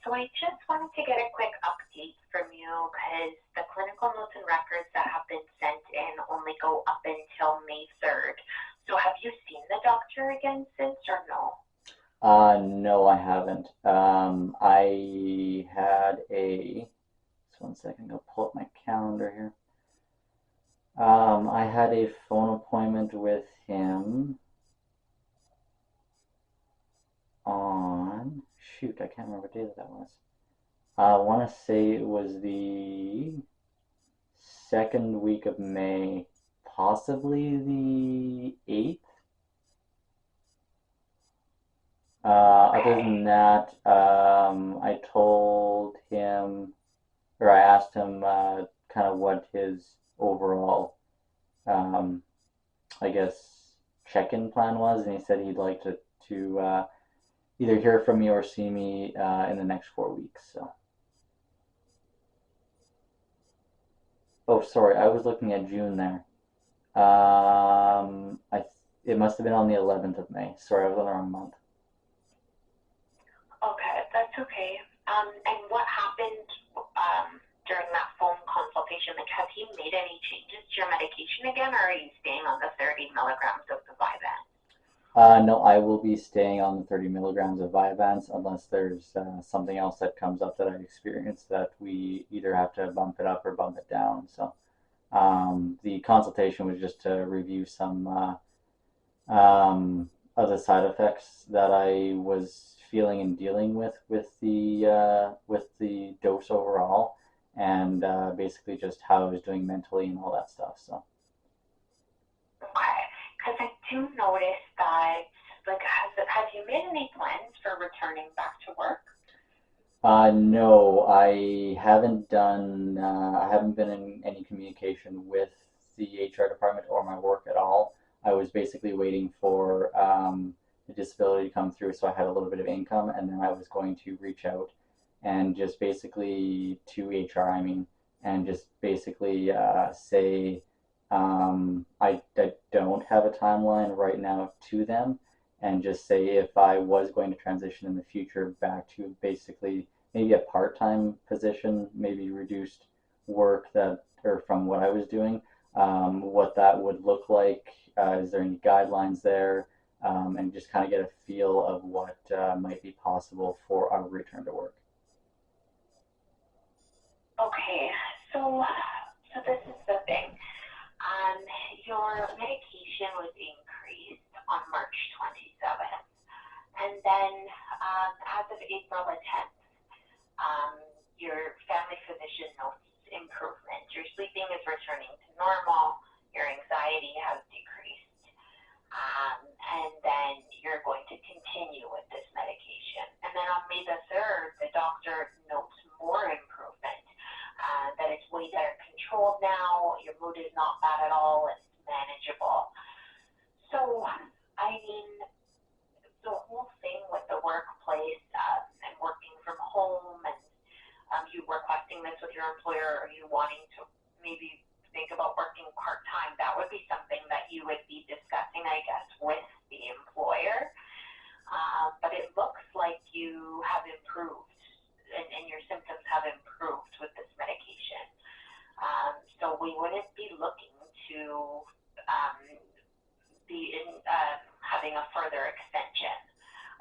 So I just wanted to get a quick update from you because the clinical notes and records that have been sent in only go up until May 3rd. So have you seen the doctor again since or no? No, I haven't. I had just 1 second, I'll pull up my calendar here. I had a phone appointment with him shoot, I can't remember what day that was. I want to say it was the second week of May, possibly the 8th. Other Okay. than that, I told him, or I asked him kind of what his overall, um, I guess, check-in plan was, and he said he'd like to either hear from me or see me in the next 4 weeks. So, oh, sorry, I was looking at June there. It must have been on the 11th of May. Sorry, I was on the wrong month. Okay, that's okay. And what happened during that phone consultation? Like, has he made any changes to your medication again, or are you staying on the 30 milligrams of the Vyvanse? No, I will be staying on the 30 milligrams of Vyvanse unless there's something else that comes up that I experience that we either have to bump it up or bump it down. So the consultation was just to review some of the side effects that I was feeling and dealing with the dose overall, and basically just how I was doing mentally and all that stuff. So. Okay, because I do notice that, like, have you made any plans for returning back to work? No, I haven't been in any communication with the HR department or my work at all. I was basically waiting for the disability to come through so I had a little bit of income, and then I was going to reach out and just basically to HR, I mean, and just basically say I don't have a timeline right now to them, and just say if I was going to transition in the future back to basically maybe a part-time position, maybe reduced work that or from what I was doing, what that would look like. Is there any guidelines there? And just kind of get a feel of what might be possible for our return to work. Okay, so this is the thing. Um, your medication was increased on March 27th, and then as of April 10th, um, your family physician notes improvement. Your sleeping is returning to normal. Your anxiety has decreased. And then you're going to continue with this medication. And then on May the 3rd, the doctor notes more improvement, that it's way better controlled now, your mood is not bad at all, and it's manageable. So, I mean, the whole thing with the workplace and working from home and you requesting this with your employer, or you wanting to maybe think about working part-time, that would be something that you would be discussing, I guess, with the employer. But it looks like you have improved and your symptoms have improved with this medication. So we wouldn't be looking to um, be in having a further extension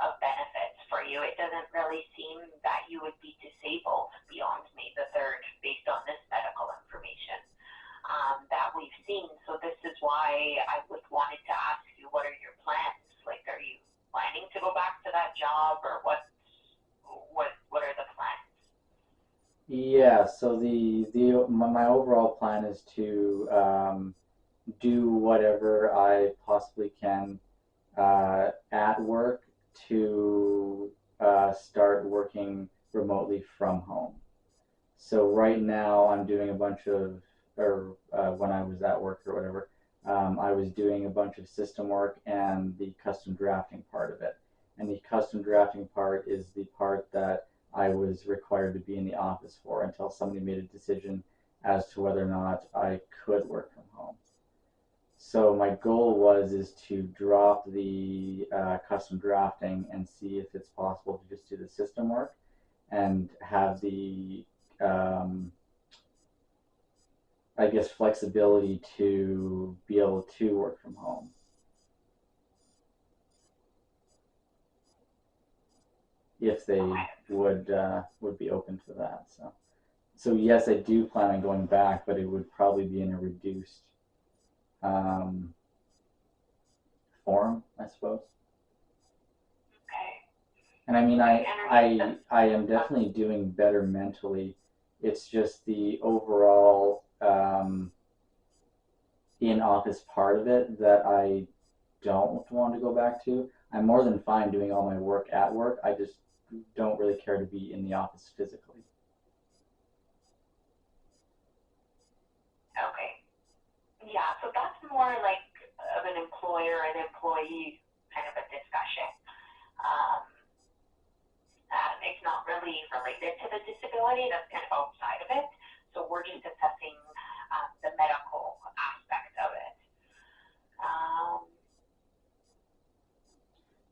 of benefits for you. It doesn't really seem that you would be disabled beyond May the 3rd based on this medical information that we've seen. So this is why I was wanted to ask you, what are your plans? Like, are you planning to go back to that job, or what are the plans? Yeah, so my overall plan is to do whatever I possibly can at work to start working remotely from home. So right now I'm doing a bunch of, or when I was at work or whatever, I was doing a bunch of system work and the custom drafting part of it. And the custom drafting part is the part that I was required to be in the office for until somebody made a decision as to whether or not I could work from home. So my goal is to drop the custom drafting and see if it's possible to just do the system work, and have the I guess flexibility to be able to work from home. If they would be open to that. So yes, I do plan on going back, but it would probably be in a reduced um, form, I suppose. Okay. And I mean, Okay. And I am definitely doing better mentally. It's just the overall in office part of it that I don't want to go back to. I'm more than fine doing all my work at work. I just don't really care to be in the office physically. okay. Yeah, so that's more like of an employer and employee kind of a discussion. Um, it's not really related to the disability, that's kind of outside of it. So we're just assessing the medical aspect of it.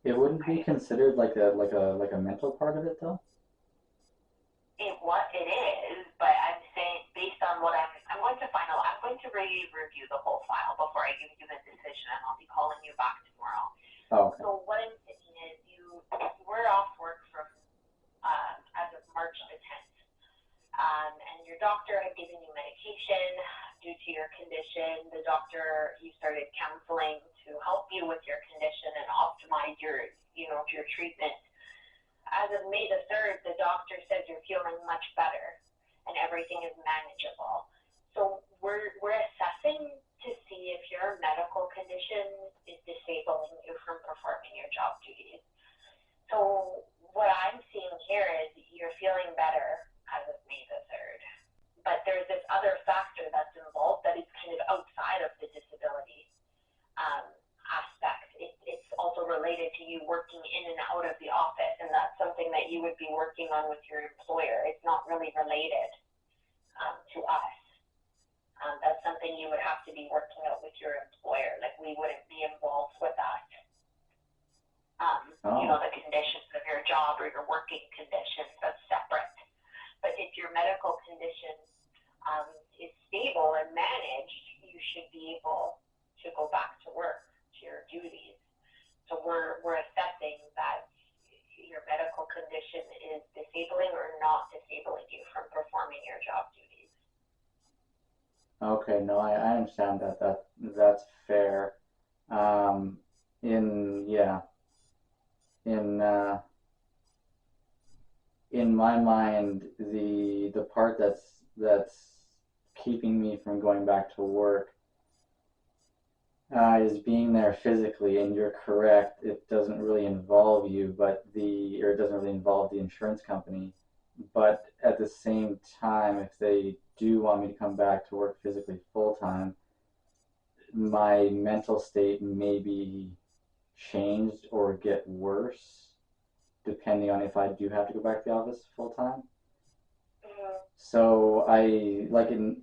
It wouldn't be Okay. considered like a mental part of it though. What it is, but I'm saying based on what I'm going to I'm going to review the whole file before I give you the decision, and I'll be calling you back tomorrow. Oh, okay. So what I'm thinking is you were off work from as of March the 10th, and your doctor had given you medication due to your condition. The doctor, you started counseling to help you with your condition and optimize your treatment. As of May the 3rd, the doctor says you're feeling much better and everything is manageable. So we're assessing to see if your medical condition is disabling you from performing your job duties. So what I'm seeing here is you're feeling better as of May the 3rd. But there's this other factor that's involved that is kind of outside of the disability aspect. It's also related to you working in and out of the office, and that's something that you would be working on with your employer. It's not really related to us. That's something you would have to be working out with your employer. Like, we wouldn't be involved with that. The conditions of your job or your working conditions, that's separate. But if your medical condition is stable and managed, you should be able to go back to work, to your duties. So we're assessing that your medical condition is disabling or not disabling you from performing your job duties. Okay, no, I understand that's fair. In yeah, in my mind, the part that's keeping me from going back to work is being there physically. And you're correct; it doesn't really involve you, or it doesn't really involve the insurance company. But at the same time, if they do want me to come back to work physically full time, my mental state may be changed or get worse depending on if I do have to go back to the office full time. So I like in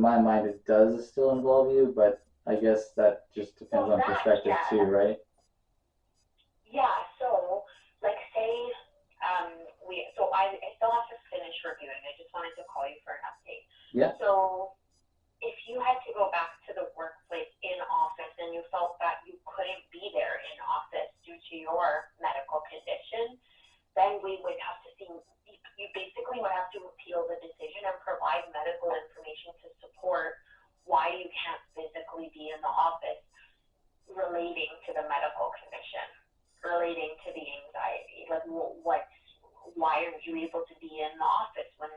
my mind it does still involve you, but I guess that just depends on perspective too, right? Yeah, so like say I still have to finish reviewing. I just wanted to call you for an update. Yeah. So if you had to go back to the workplace in office and you felt that you couldn't be there in office due to your medical condition, then we would have to see, you basically would have to appeal the decision and provide medical information to support why you can't physically be in the office relating to the medical condition, relating to the anxiety. Like, why aren't you able to be in the office when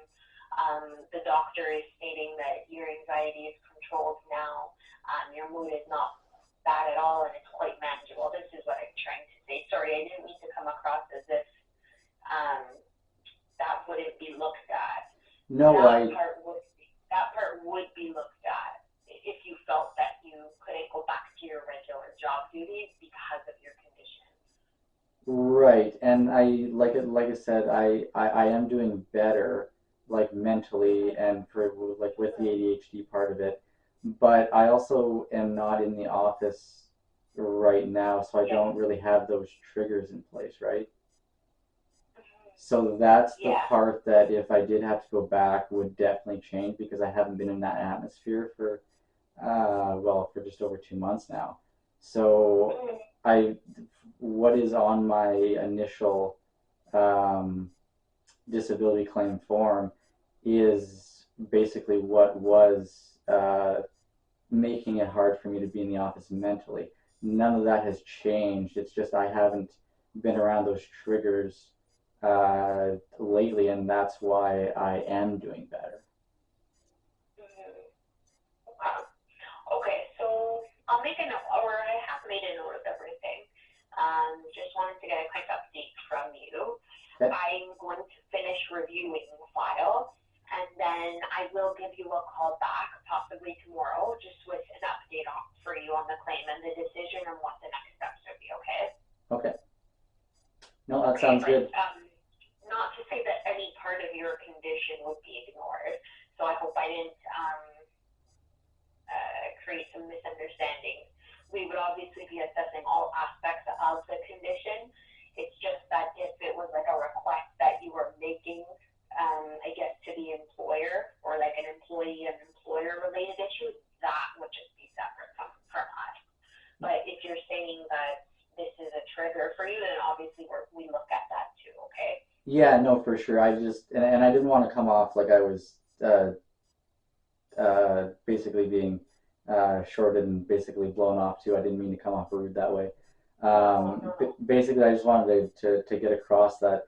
the doctor is stating that your anxiety is controlled now, your mood is not bad at all, and it's quite manageable. This is what I'm trying to say. Sorry, I didn't mean to come across as if that wouldn't be looked at. No, That part would be looked at if you felt that you couldn't go back to your regular job duties because of your condition. right. And like I said, I am doing better, like mentally and for like with the ADHD part of it. But I also am not in the office right now, so I don't really have those triggers in place, right? So that's the Yeah. part that if I did have to go back would definitely change because I haven't been in that atmosphere for well, for just over 2 months now. So Mm, I, what is on my initial um, disability claim form is basically what was making it hard for me to be in the office mentally. None of that has changed. It's just I haven't been around those triggers lately, and that's why I am doing better. mm, okay. Okay, so I'll make a note, or I have made a note of everything. Just wanted to get a quick update from you. Okay. I'm going to finish reviewing the file, and then I will give you a call back, possibly tomorrow, just with an update for you on the claim and the decision and what the next steps would be, okay? Okay. No, that Okay, sounds but good. not to say that any part of your condition would be ignored. So I hope I didn't create some misunderstandings. We would obviously be assessing all aspects of the condition. It's just that if it was like a request that you were making, I guess, to the employer or like an employee and employer related issue, that would just be separate from us. But if you're saying that this is a trigger for you, then obviously we look at that too, okay? Yeah, no, for sure. I just and I didn't want to come off like I was basically being shorted and basically blown off too. I didn't mean to come off rude that way. No, no, no. Basically, I just wanted to get across that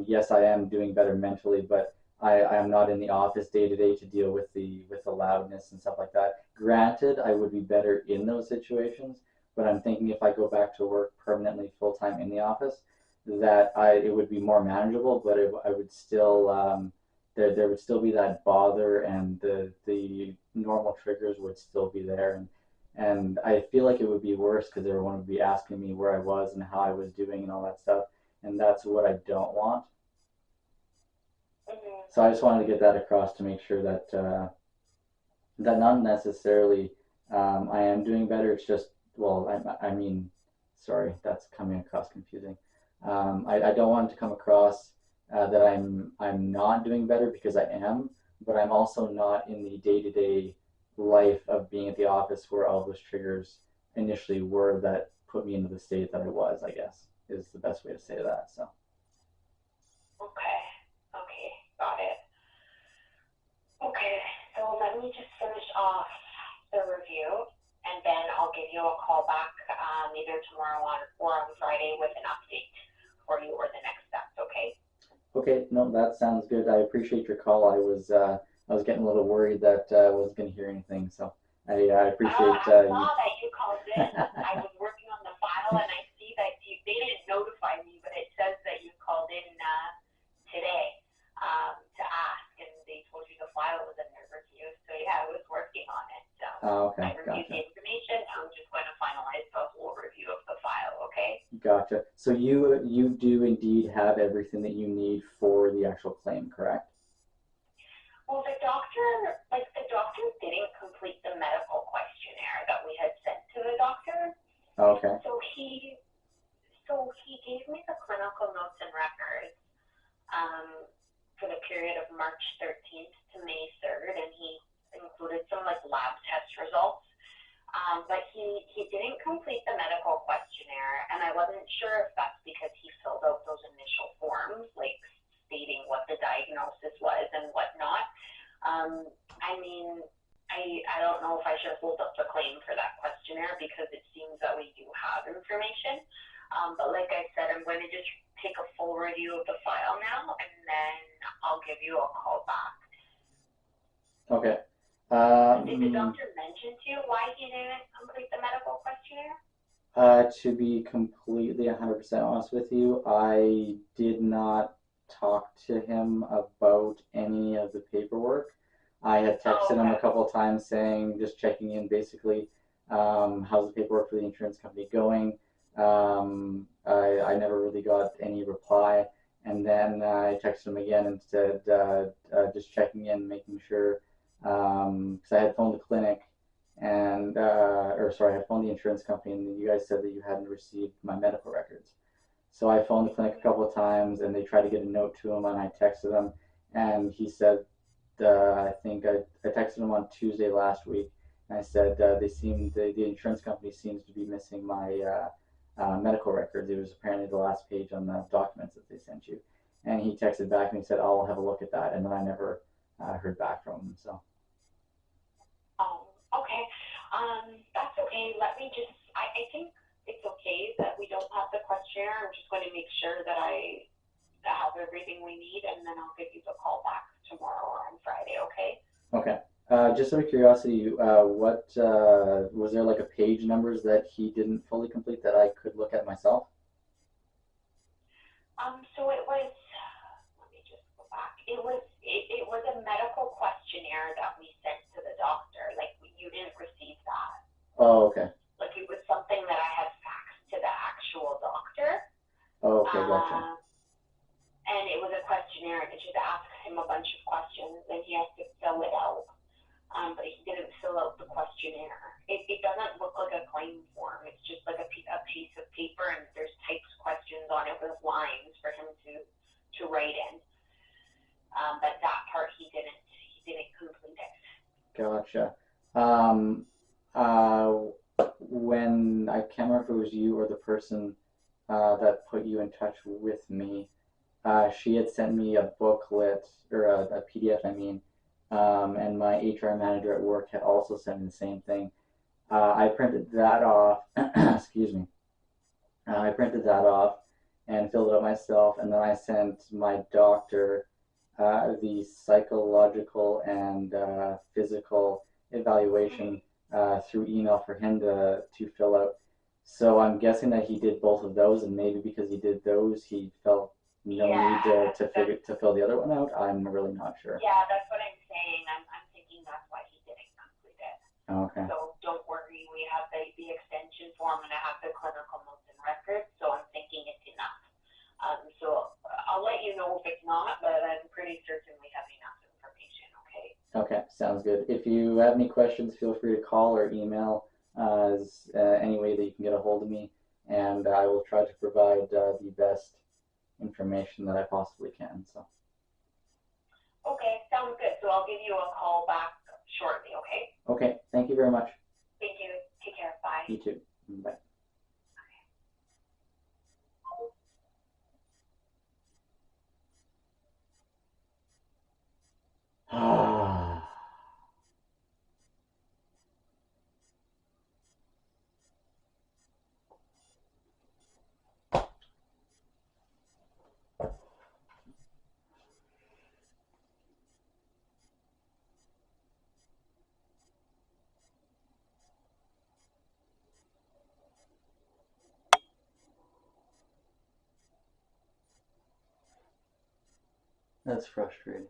yes, I am doing better mentally, but I am not in the office day to day to deal with the loudness and stuff like that. Granted, I would be better in those situations, but I'm thinking if I go back to work permanently full time in the office, that it would be more manageable, but I would still there would still be that bother and the normal triggers would still be there and I feel like it would be worse because everyone would be asking me where I was and how I was doing and all that stuff and that's what I don't want. Mm-hmm. So I just wanted to get that across to make sure that that not necessarily I am doing better. It's just well I mean sorry that's coming across confusing. I don't want it to come across that I'm not doing better because I am, but I'm also not in the day to day life of being at the office where all those triggers initially were that put me into the state that I was. I guess is the best way to say that. So Okay. Okay. Got it. Okay. So let me just finish off the review, and then I'll give you a call back either tomorrow or on Friday with an update for you or the next steps. Okay. okay, no, that sounds good. I appreciate your call. I was getting a little worried that I wasn't going to hear anything, so I appreciate I saw you. that you called in. I was working on the file, and I see that they didn't notify me, but it says that you called in today to ask, and they told you the file was under review. So yeah, I was working on it. So Oh, I okay, reviewed gotcha. the information. I'm just going to finalize the whole review of the file. Okay. Gotcha. So you do indeed have everything that you need for the actual claim, correct? Well, the doctor didn't complete the medical questionnaire that we had sent to the doctor. Okay. So he gave me the clinical notes and records for the period of March 13th to May 3rd, and he included some like lab test results. But he didn't complete the medical questionnaire, and I wasn't sure if that's because he filled out those initial forms, like stating what the diagnosis was and whatnot. I mean, I don't know if I should hold up the claim for that questionnaire because it seems that we do have information. But like I said, I'm going to just take a full review of the file now, and then I'll give you a call back. Okay. Did the doctor mention to you why he didn't complete the medical questionnaire? To be completely 100% honest with you, I did not talk to him about any of the paperwork. I had Oh, texted him a okay. couple of times saying, just checking in basically, how's the paperwork for the insurance company going? I never really got any reply. And then I texted him again and said, just checking in, making sure, because I had phoned the clinic or sorry, I had phoned the insurance company and you guys said that you hadn't received my medical records. So I phoned the clinic a couple of times, and they tried to get a note to him, and I texted him, and he said, I think I texted him on Tuesday last week, and I said the insurance company seems to be missing my medical records. It was apparently the last page on the documents that they sent you, and he texted back and he said, "I'll have a look at that," and then I never heard back from him. So. Okay. That's okay. Let me just, I think it's okay that we don't have the questionnaire. I'm just going to make sure that I have everything we need, and then I'll give you the call back tomorrow or on Friday, okay? Okay. Just out of curiosity, what was there like a page numbers that he didn't fully complete that I could look at myself? So it was, let me just go back. It was a medical questionnaire that we sent to the doctor. Like, you didn't receive that. Oh, okay. Like, it was something that I had faxed to the actual doctor. Oh, okay, gotcha. And it was a questionnaire, and it just asked him a bunch of questions, and he has to fill it out. But he didn't fill out the questionnaire. It doesn't look like a claim form. It's just like a piece of paper, and there's typed questions on it with lines for him to write in. But that part he didn't complete it. Gotcha. When I can't remember if it was you or the person that put you in touch with me, she had sent me a booklet or a PDF, I mean, and my HR manager at work had also sent me the same thing. I printed that off. Excuse me. I printed that off and filled it out myself, and then I sent my doctor the psychological and physical evaluation through email for him to fill out. So I'm guessing that he did both of those, and maybe because he did those, he felt no need to fill the other one out. I'm really not sure. Yeah, that's what I'm saying. I'm thinking that's why he didn't complete it. Okay. So don't worry, we have the extension form, and I have the clinical notes and records, so I'm thinking it's enough. So I'll let you know if it's not, but I'm pretty certain we have enough information, okay? Okay, sounds good. If you have any questions, feel free to call or email any way that you can get a hold of me, and I will try to provide the best information that I possibly can. So. Okay, sounds good. So I'll give you a call back shortly, okay? Okay, thank you very much. Thank you. Take care. Bye. You too. Bye. Ah. That's frustrating.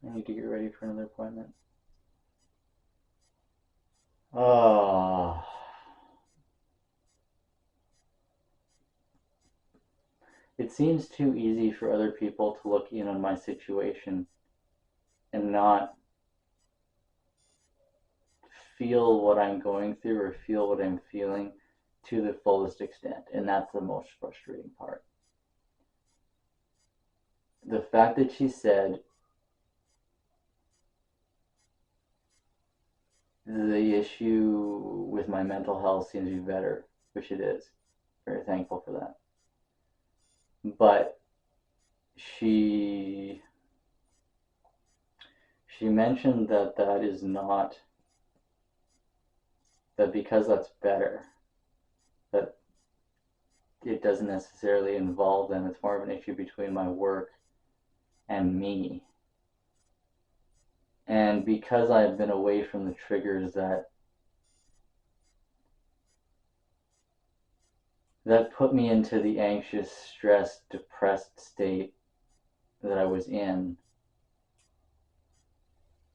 I need to get ready for another appointment. Oh. It seems too easy for other people to look in on my situation and not feel what I'm going through or feel what I'm feeling to the fullest extent, and that's the most frustrating part. The fact that she said the issue with my mental health seems to be better, which it is. Very thankful for that. But she mentioned that is not, that because that's better, that it doesn't necessarily involve them. It's more of an issue between my work and me. And because I've been away from the triggers that put me into the anxious, stressed, depressed state that I was in,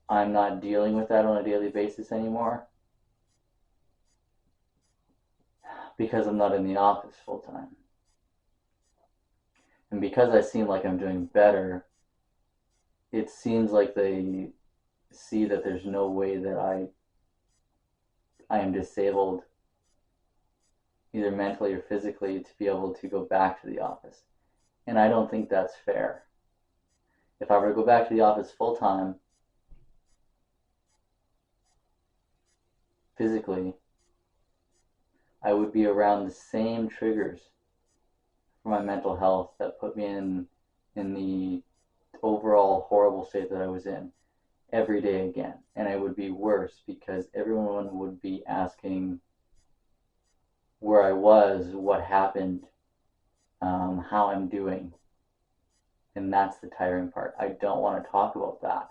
I'm not dealing with that on a daily basis anymore because I'm not in the office full time. And because I seem like I'm doing better, it seems like they see that there's no way that I am disabled either mentally or physically to be able to go back to the office. And I don't think that's fair. If I were to go back to the office full time, physically, I would be around the same triggers for my mental health that put me in the overall horrible state that I was in every day again. And it would be worse because everyone would be asking where I was, what happened, how I'm doing. And that's the tiring part. I don't want to talk about that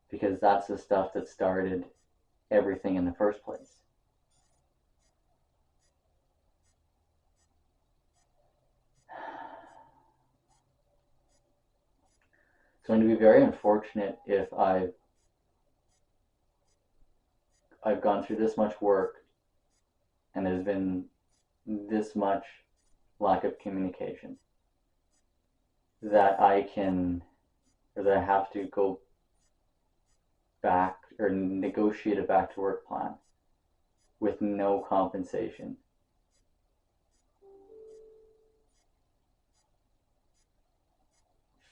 because that's the stuff that started everything in the first place. It's going to be very unfortunate if I've gone through this much work and there's been this much lack of communication that I have to go back or negotiate a back to work plan with no compensation.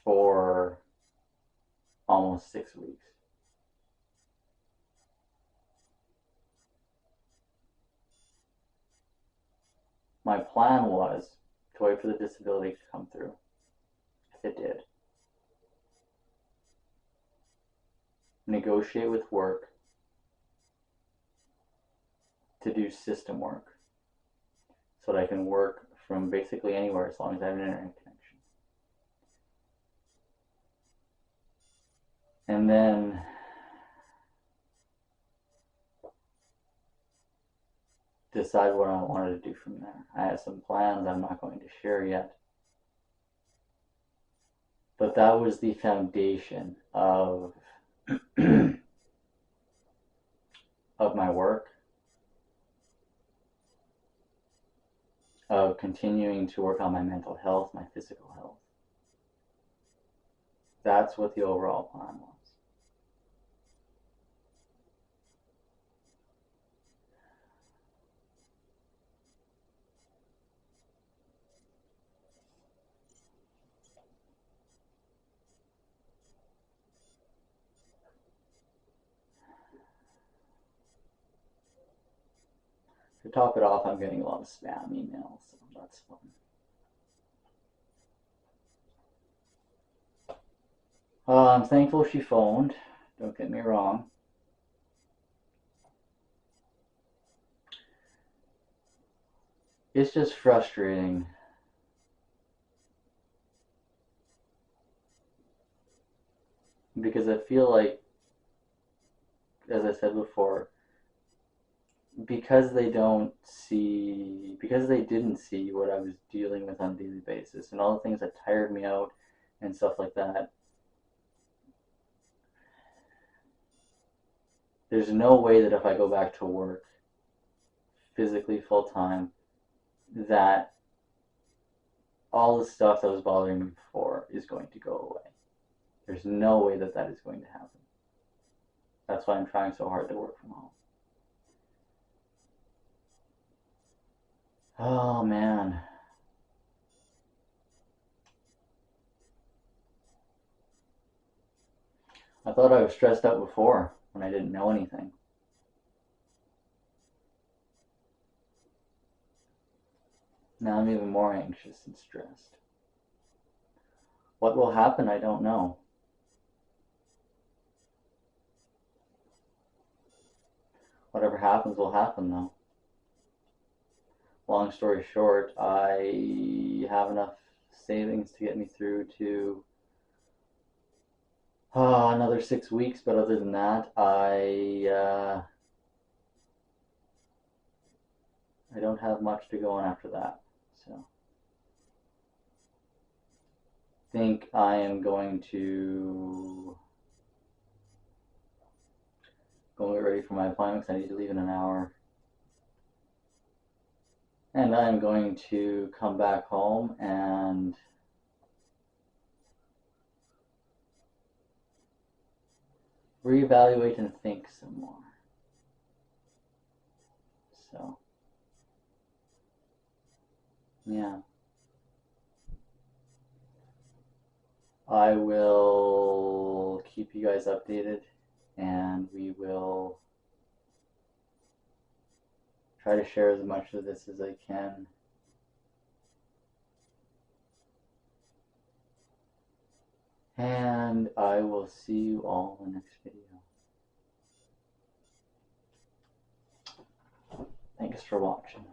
For almost 6 weeks. My plan was to wait for the disability to come through, if it did. Negotiate with work to do system work so that I can work from basically anywhere as long as I have an internet connection. And then decide what I wanted to do from there. I have some plans I'm not going to share yet. But that was the foundation of of my work, of continuing to work on my mental health, my physical health. That's what the overall plan was. To top it off, I'm getting a lot of spam emails, so that's fun. I'm thankful she phoned, don't get me wrong. It's just frustrating because I feel like, as I said before, because they didn't see what I was dealing with on a daily basis and all the things that tired me out and stuff like that, there's no way that if I go back to work physically full time, that all the stuff that was bothering me before is going to go away. There's no way that that is going to happen. That's why I'm trying so hard to work from home. Oh man. I thought I was stressed out before when I didn't know anything. Now I'm even more anxious and stressed. What will happen, I don't know. Whatever happens will happen though. Long story short, I have enough savings to get me through to another 6 weeks, but other than that, I don't have much to go on after that. So I think I am going to go get ready for my appointment because I need to leave in an hour. And I'm going to come back home and reevaluate and think some more. So, yeah. I will keep you guys updated, and we will try to share as much of this as I can. And I will see you all in the next video. Thanks for watching.